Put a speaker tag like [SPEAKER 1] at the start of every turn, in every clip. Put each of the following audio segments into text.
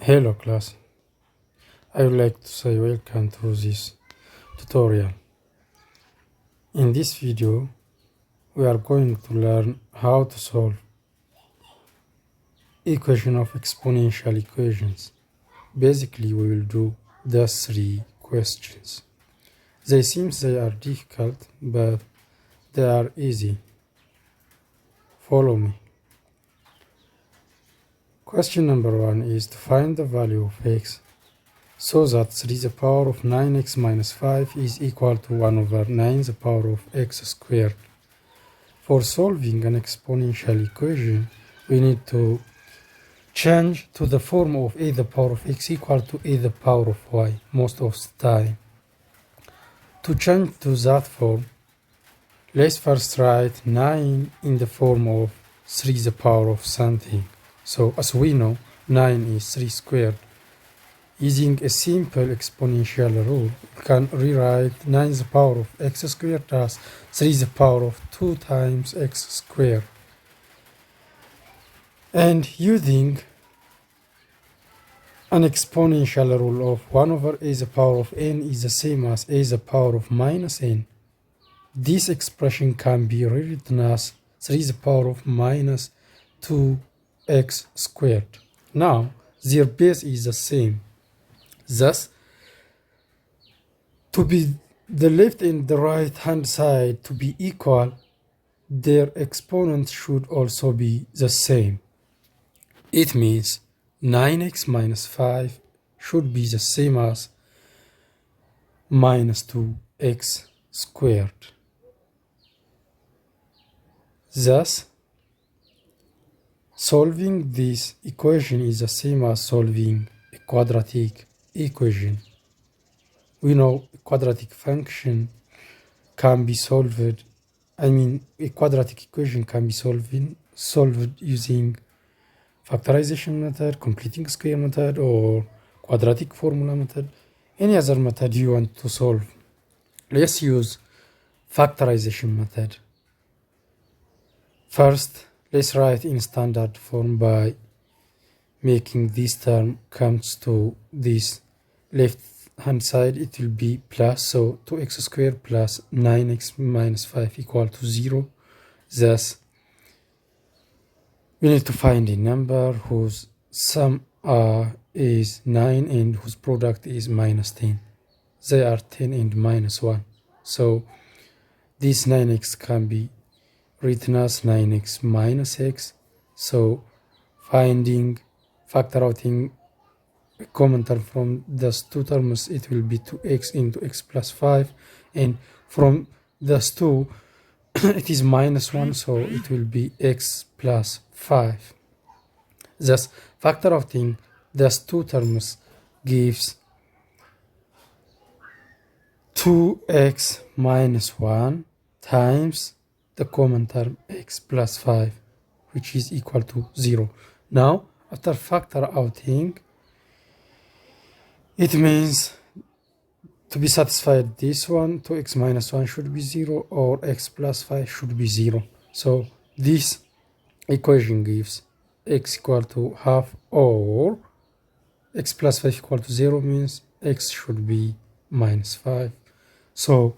[SPEAKER 1] Hello class, I would like to say welcome to this tutorial. In this video, we are going to learn how to solve equation of exponential equations. Basically, we will do the three questions. They seem they are difficult, but they are easy. Follow me. Question number 1 is to find the value of x so that 3 to the power of 9x minus 5 is equal to 1 over 9 to the power of x squared. For solving an exponential equation, we need to change to the form of a to the power of x equal to a to the power of y most of the time. To change to that form, let's first write 9 in the form of 3 to the power of something. So as we know, 9 is 3 squared. Using a simple exponential rule, we can rewrite 9 to the power of x squared as 3 to the power of 2 times x squared. And using an exponential rule of 1 over a to the power of n is the same as a to the power of minus n, this expression can be rewritten as 3 to the power of minus 2x squared. Now, their base is the same. Thus, to be the left and the right hand side to be equal, their exponent should also be the same. It means 9x minus 5 should be the same as minus 2x squared. Thus, solving this equation is the same as solving a quadratic equation. We know a quadratic function can be solved, a quadratic equation can be solved using factorization method, completing square method, or quadratic formula method, any other method you want to solve. Let's use factorization method. First, let's write in standard form by making this term comes to this left hand side. It will be plus, so 2x squared plus 9x minus 5 equal to 0. Thus, we need to find a number whose sum is 9 and whose product is minus 10. They are 10 and minus 1. So this 9x can be written as 9x minus x. So factor outing a common term from those two terms, it will be 2x into x plus 5. And from those two, it is minus 1, so it will be x plus 5. Thus, factor outing those two terms gives 2x minus 1 times the common term x plus 5, which is equal to 0. Now, after factor outing, it means to be satisfied this one, 2x minus 1 should be 0 or x plus 5 should be 0. So this equation gives x equal to half or x plus 5 equal to 0 means x should be minus 5. So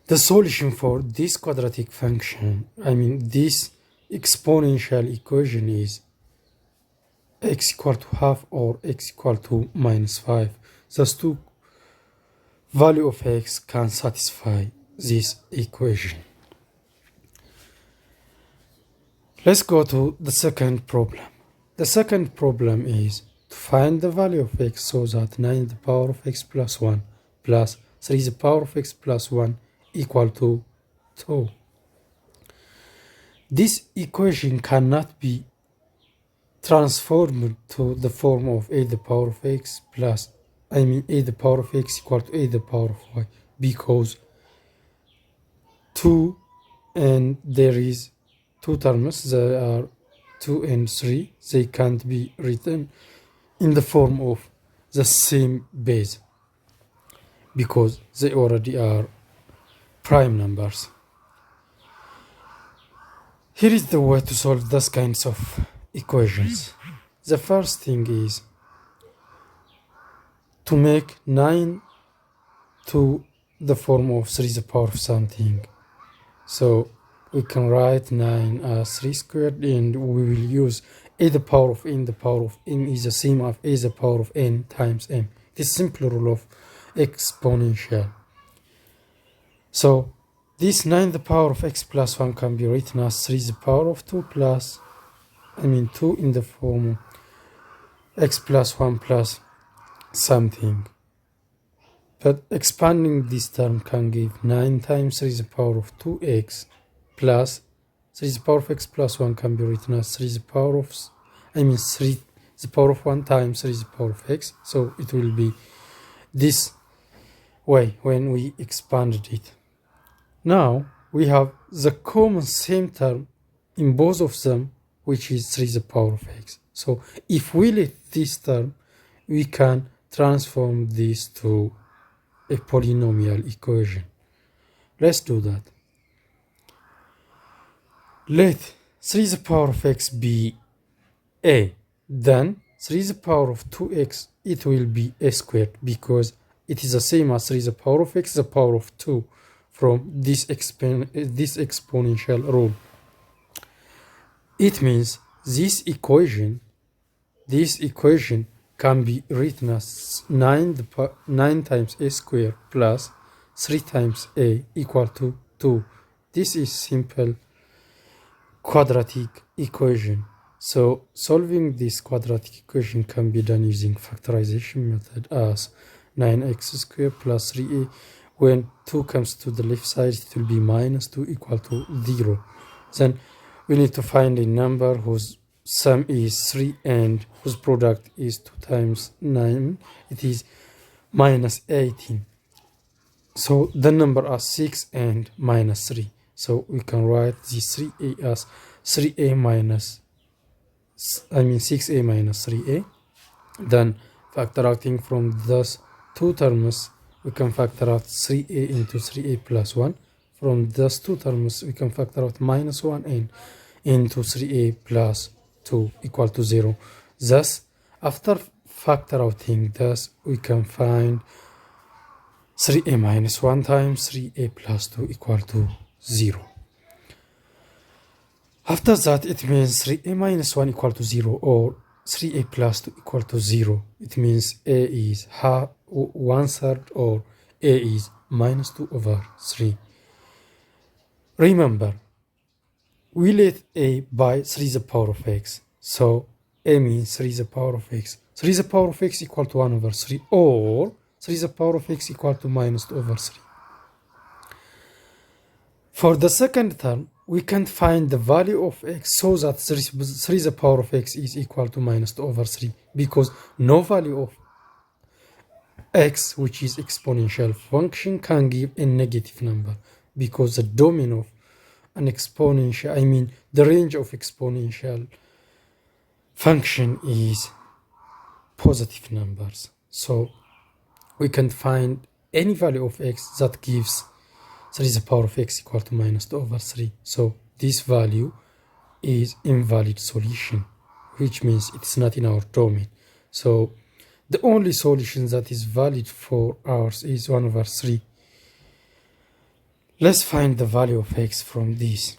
[SPEAKER 1] the solution for this quadratic function, this exponential equation, is x equal to half or x equal to minus 5. Those two value of x can satisfy this equation. Let's go to the second problem. The second problem is to find the value of x so that 9 to the power of x plus 1 plus 3 to the power of x plus 1 equal to 2. This equation cannot be transformed to the form of a to the power of x plus, a to the power of x equal to a to the power of y, because 2 and there is two terms, they are 2 and 3, they can't be written in the form of the same base because they already are prime numbers. Here is the way to solve those kinds of equations. The first thing is to make 9 to the form of 3 to the power of something. So we can write 9 as 3 squared, and we will use a the power of n. The power of n is the same as a the power of n times m. It is simple rule of exponential. So this 9 to the power of x plus 1 can be written as 3 to the power of 2 plus, 2 in the form of x plus 1 plus something. But expanding this term can give 9 times 3 to the power of 2x plus 3 to the power of x plus 1 can be written as 3 to the power of, 3 to the power of 1 times 3 to the power of x. So it will be this way when we expanded it. Now we have the common same term in both of them, which is 3 to the power of x. So if we let this term, we can transform this to a polynomial equation. Let's do that. Let 3 to the power of x be a, then 3 to the power of 2x, it will be a squared, because it is the same as 3 to the power of x, the power of 2 from this exponential rule. It means this equation can be written as 9 times a squared plus 3 times a equal to 2. This is simple quadratic equation. So solving this quadratic equation can be done using factorization method as 9x squared plus 3a. When 2 comes to the left side, it will be minus 2 equal to 0. Then we need to find a number whose sum is 3 and whose product is 2 times 9. It is minus 18. So the number are 6 and minus 3. So we can write this 3a as 6a minus 3a. Then factor outing from those two terms, we can factor out 3a into 3a plus 1. From those two terms, we can factor out minus 1n into 3a plus 2 equal to 0. Thus, after factor outing, we can find 3a minus 1 times 3a plus 2 equal to 0. After that, it means 3a minus 1 equal to 0, or 3a plus 2 equal to 0. It means a is 1/3, or a is minus 2 over 3. Remember, we let a by 3 to the power of x. So a means 3 to the power of x. 3 to the power of x equal to 1 over 3, or 3 to the power of x equal to minus 2 over 3. For the second term, we can find the value of x so that 3 to the power of x is equal to minus 2 over 3, because no value of x, which is exponential function, can give a negative number, because the domain of an exponential, the range of exponential function is positive numbers. So we can find any value of x that gives 3 to the power of x equal to minus 2 over 3. So this value is invalid solution, which means it's not in our domain. So the only solution that is valid for ours is 1 over 3. Let's find the value of x from this.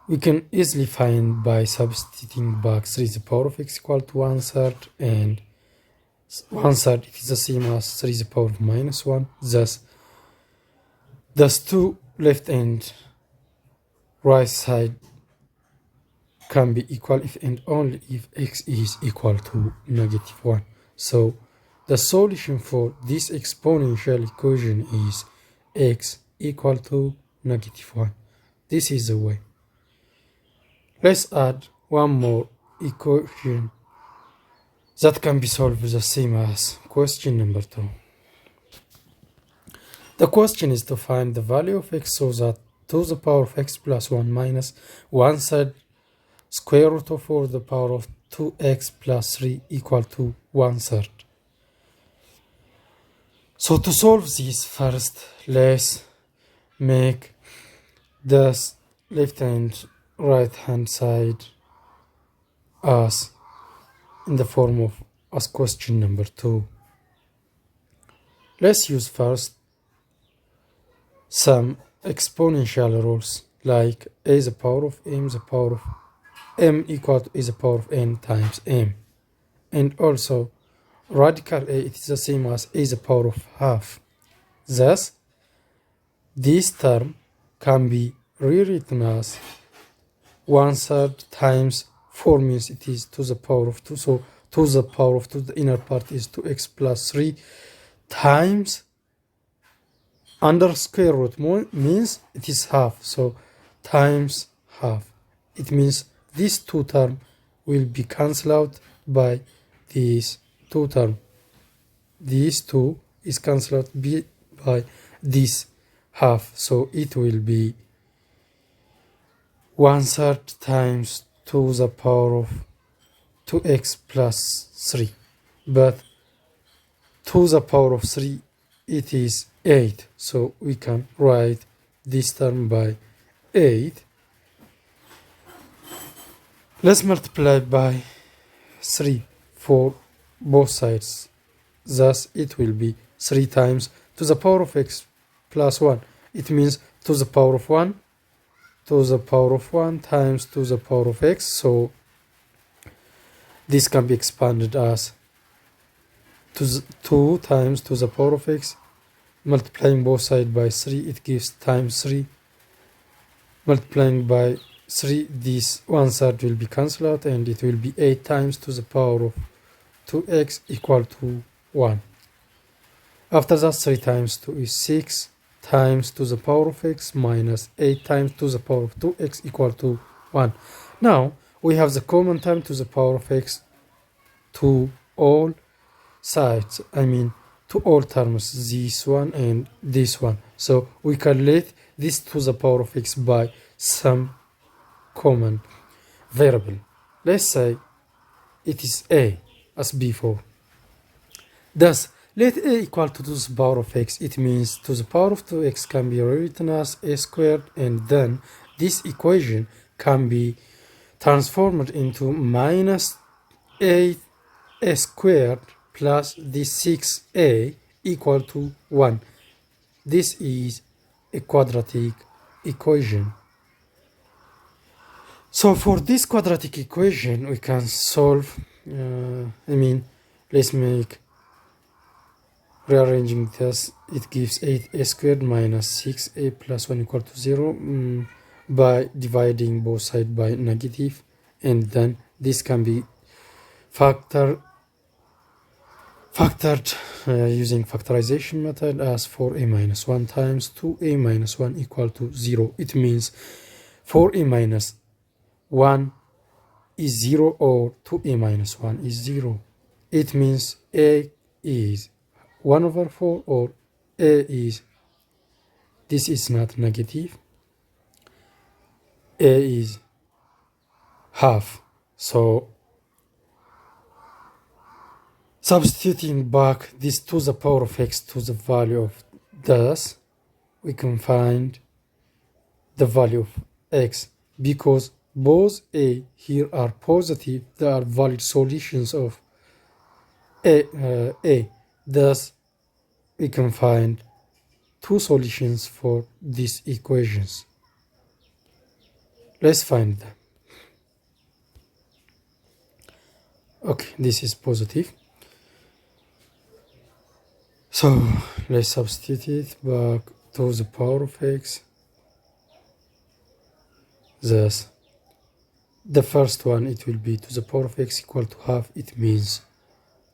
[SPEAKER 1] We can easily find by substituting back 3 to the power of x equal to 1/3, and 1/3 it is the same as 3 to the power of minus 1. Thus 2 left and right side can be equal if and only if x is equal to -1. So the solution for this exponential equation is x equal to -1. This is the way. Let's add one more equation that can be solved the same as question number 2. The question is to find the value of x so that 2 to the power of x plus 1 minus 1/3 square root of 4 to the power of 2x plus 3 equal to 1/3. So to solve this, first let's make the left and right hand side as in the form of as question number 2. Let's use first some exponential rules like a the power of m the power of m equal to a the power of n times m, and also radical a, it is the same as a the power of half. Thus this term can be rewritten as 1/3 times 4 means it is to the power of 2, so to the power of 2, the inner part is 2x plus 3 times under square root means it is half, so times half. It means this 2 term will be cancelled out by this 2 term. This 2 is cancelled out by this half, so it will be 1/3 times to the power of 2x plus 3, but to the power of 3 it is 8, so we can write this term by 8. Let's multiply by 3 for both sides, thus it will be 3 times to the power of x plus 1, it means to the power of 1 to the power of 1 times to the power of x, so this can be expanded as 2 times to the power of x, multiplying both sides by 3, it gives times 3, multiplying by 3, this 1/3 will be cancelled out, and it will be 8 times to the power of 2x equal to 1. After that, 3 times 2 is 6 times to the power of x minus 8 times to the power of 2x equal to 1. Now we have the common term to the power of x to all sides, I mean to all terms, this one and this one, so we calculate this to the power of x by some common variable. Let's say it is a as before. Thus let a equal to the power of x, it means to the power of 2x can be rewritten as a squared, and then this equation can be transformed into minus 8a squared plus this 6a equal to 1. This is a quadratic equation. So for this quadratic equation we can solve, let's make rearranging this, it gives 8a squared minus 6a plus 1 equal to 0 by dividing both sides by negative, and then this can be factored using factorization method as 4a minus 1 times 2a minus 1 equal to 0. It means 4a minus 1 is 0 or 2a minus 1 is 0. It means a is 1 over 4 or a is, this is not negative, a is half. So substituting back this to the power of x to the value of this, we can find the value of x. Because both a here are positive, they are valid solutions of a. Thus we can find two solutions for these equations. Let's find them. Okay, this is positive, so let's substitute it back to the power of x. Thus the first one, it will be to the power of x equal to half, it means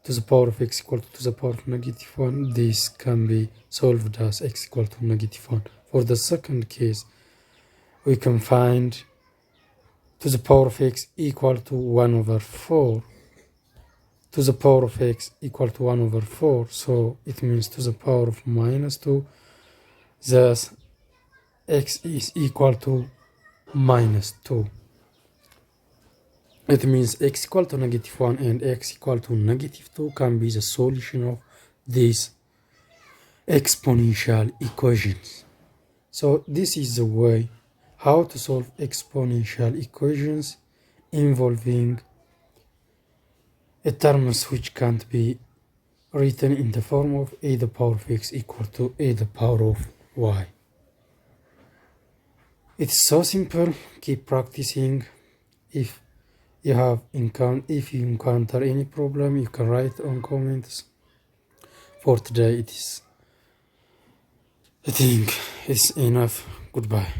[SPEAKER 1] to the power of x equal to the power of negative 1. This can be solved as x equal to negative 1. For the second case, we can find to the power of x equal to 1 over 4. To the power of x equal to 1 over 4, so it means to the power of minus 2. Thus x is equal to minus 2. It means x equal to negative 1 and x equal to negative 2 can be the solution of these exponential equations. So this is the way how to solve exponential equations involving terms which can't be written in the form of a the power of x equal to a the power of y. It's so simple. Keep practicing. If you encounter any problem, you can write on comments. For today, I think it's enough. Goodbye.